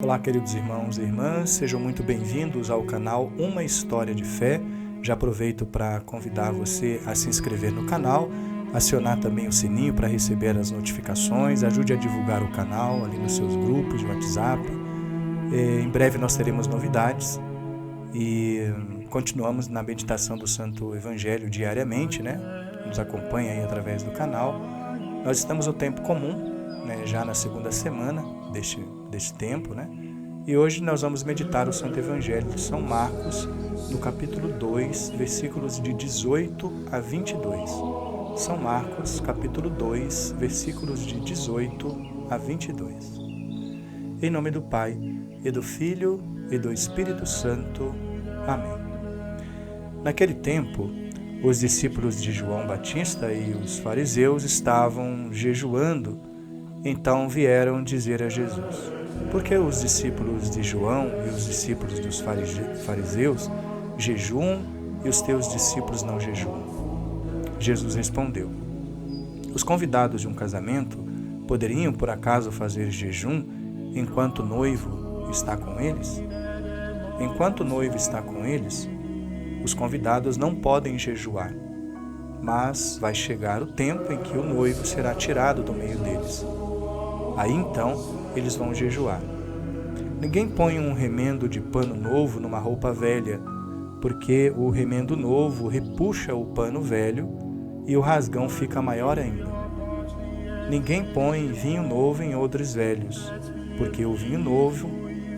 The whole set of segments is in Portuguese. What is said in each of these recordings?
Olá, queridos irmãos e irmãs, sejam muito bem-vindos ao canal Uma História de Fé. Já aproveito para convidar você a se inscrever no canal, acionar também o sininho para receber as notificações, ajude a divulgar o canal ali nos seus grupos de WhatsApp. Em breve nós teremos novidades e continuamos na meditação do Santo Evangelho diariamente, né? Nos acompanha aí através do canal. Nós estamos no tempo comum, né? Já na segunda semana deste tempo, né? E hoje nós vamos meditar o Santo Evangelho de São Marcos, no capítulo 2, versículos de 18 a 22. São Marcos, capítulo 2, versículos de 18 a 22. Em nome do Pai, e do Filho, e do Espírito Santo. Amém. Naquele tempo, os discípulos de João Batista e os fariseus estavam jejuando. Então vieram dizer a Jesus: por que os discípulos de João e os discípulos dos fariseus jejuam e os teus discípulos não jejuam? Jesus respondeu: os convidados de um casamento poderiam por acaso fazer jejum enquanto o noivo está com eles? Enquanto o noivo está com eles, os convidados não podem jejuar, mas vai chegar o tempo em que o noivo será tirado do meio deles. Aí então eles vão jejuar. Ninguém põe um remendo de pano novo numa roupa velha, porque o remendo novo repuxa o pano velho e o rasgão fica maior ainda. Ninguém põe vinho novo em odres velhos, porque o vinho novo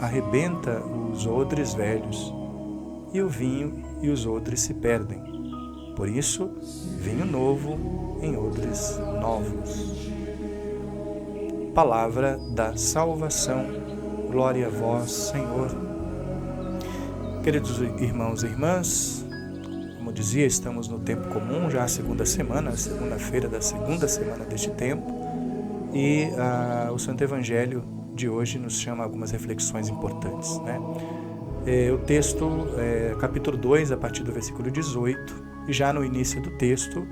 arrebenta os odres velhos, e o vinho e os odres se perdem. Por isso, vinho novo em odres novos. Palavra da salvação. Glória a vós, Senhor. Queridos irmãos e irmãs, como dizia, estamos no tempo comum, já a segunda semana, segunda-feira da segunda semana deste tempo, e o Santo Evangelho de hoje nos chama a algumas reflexões importantes, né? O texto, capítulo 2, a partir do versículo 18, e já no início do texto,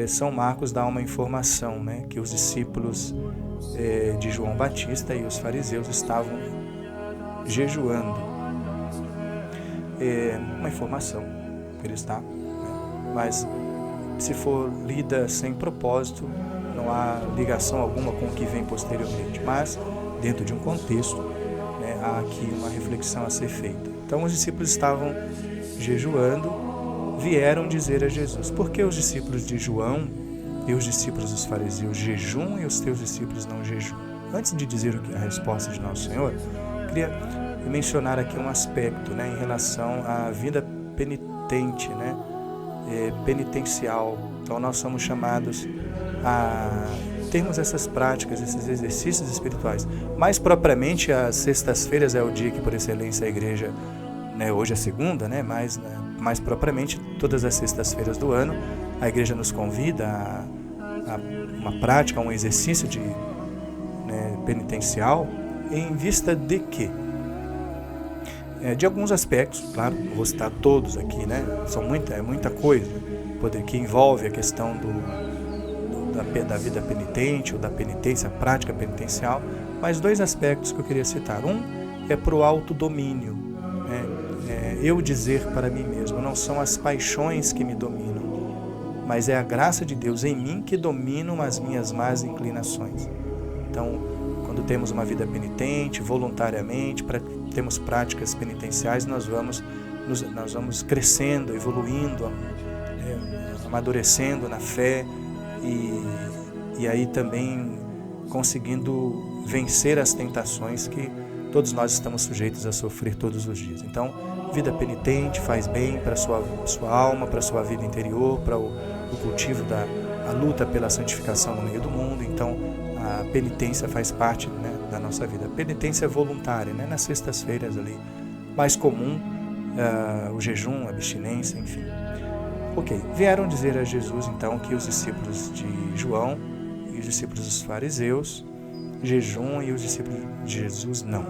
São Marcos dá uma informação, né, que os discípulos de João Batista e os fariseus estavam jejuando. Uma informação que ele está, né, mas se for lida sem propósito, não há ligação alguma com o que vem posteriormente, mas dentro de um contexto, né, há aqui uma reflexão a ser feita. Então os discípulos estavam jejuando, vieram dizer a Jesus: por que os discípulos de João e os discípulos dos fariseus jejuam e os teus discípulos não jejuam? Antes de dizer a resposta de Nosso Senhor, queria mencionar aqui um aspecto, né, em relação à vida penitente, né, penitencial. Então nós somos chamados a termos essas práticas, esses exercícios espirituais. Mais propriamente, as sextas-feiras é o dia que por excelência a igreja, né, hoje é segunda, né, mas mais propriamente todas as sextas-feiras do ano a igreja nos convida a uma prática, a um exercício penitencial, em vista de quê? De alguns aspectos, claro, não vou citar todos aqui, né? É muita coisa que envolve a questão da vida penitente ou da penitência, a prática penitencial, mas dois aspectos que eu queria citar. Um é para o autodomínio, né? Eu dizer para mim mesmo: não são as paixões que me dominam, mas é a graça de Deus em mim que dominam as minhas más inclinações. Então, quando temos uma vida penitente, voluntariamente, temos práticas penitenciais, nós vamos crescendo, evoluindo, amadurecendo na fé e aí também conseguindo vencer as tentações que todos nós estamos sujeitos a sofrer todos os dias. Então, vida penitente faz bem para a sua alma, para a sua vida interior, para o cultivo a luta pela santificação no meio do mundo. Então, a penitência faz parte, né, da nossa vida. A penitência voluntária, né, nas sextas-feiras ali, mais comum, o jejum, a abstinência, enfim. Ok, vieram dizer a Jesus então que os discípulos de João e os discípulos dos fariseus jejuam e os discípulos de Jesus não.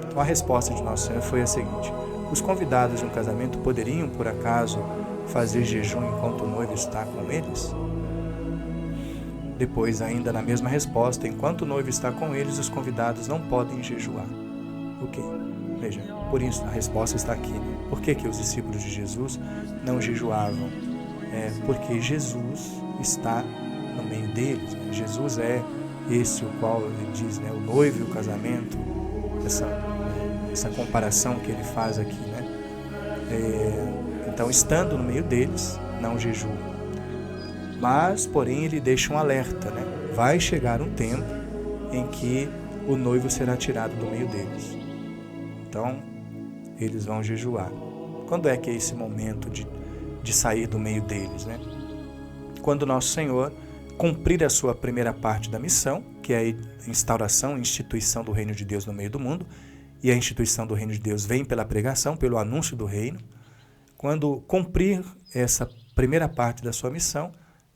Então a resposta de Nosso Senhor foi a seguinte: os convidados de um casamento poderiam por acaso fazer jejum enquanto o noivo está com eles? Depois, ainda na mesma resposta: enquanto o noivo está com eles, os convidados não podem jejuar. o quê? Veja, por isso a resposta está aqui. Por que os discípulos de Jesus não jejuavam? Porque Jesus está no meio deles. Né? Jesus é esse o qual ele diz, né? O noivo e o casamento, essa comparação que ele faz aqui. Né? Então, estando no meio deles, não jejua. Mas, porém, ele deixa um alerta. Né? Vai chegar um tempo em que o noivo será tirado do meio deles. Então, eles vão jejuar. Quando é que é esse momento de sair do meio deles? Né? Quando nosso Senhor cumprir a sua primeira parte da missão, que é a instauração, instituição do reino de Deus no meio do mundo, e a instituição do reino de Deus vem pela pregação, pelo anúncio do reino. Quando cumprir essa primeira parte da sua missão,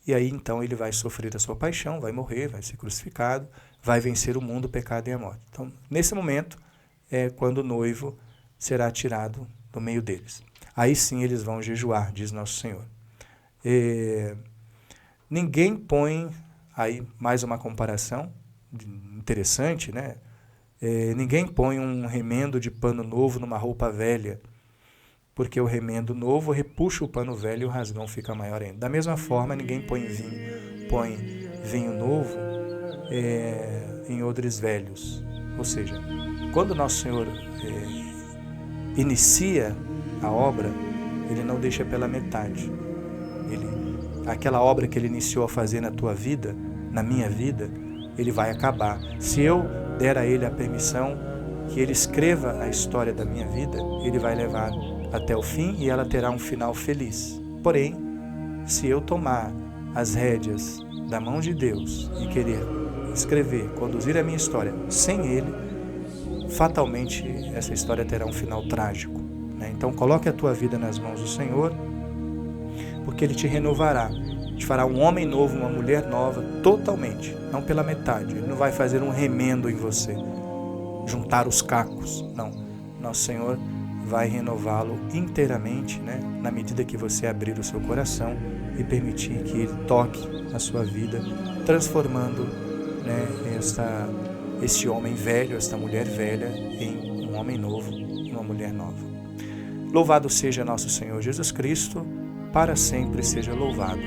e aí então ele vai sofrer a sua paixão, vai morrer, vai ser crucificado, vai vencer o mundo, o pecado e a morte. Então, nesse momento, é quando o noivo será tirado do meio deles. Aí sim eles vão jejuar, diz nosso Senhor. Ninguém põe, aí mais uma comparação interessante, né? Ninguém põe um remendo de pano novo numa roupa velha, porque o remendo novo repuxa o pano velho e o rasgão fica maior ainda. Da mesma forma, ninguém põe vinho novo em odres velhos. Ou seja, quando nosso Senhor inicia a obra, ele não deixa pela metade. Aquela obra que ele iniciou a fazer na tua vida, na minha vida, ele vai acabar. Se eu der a ele a permissão que ele escreva a história da minha vida, ele vai levar até o fim e ela terá um final feliz. Porém, se eu tomar as rédeas da mão de Deus e querer escrever, conduzir a minha história sem ele, fatalmente essa história terá um final trágico. Né? Então coloque a tua vida nas mãos do Senhor, porque Ele te renovará, te fará um homem novo, uma mulher nova, totalmente, não pela metade. Ele não vai fazer um remendo em você, juntar os cacos, não. Nosso Senhor vai renová-lo inteiramente, né? Na medida que você abrir o seu coração e permitir que Ele toque a sua vida, transformando, né, este homem velho, esta mulher velha, em um homem novo, uma mulher nova. Louvado seja nosso Senhor Jesus Cristo, para sempre seja louvado.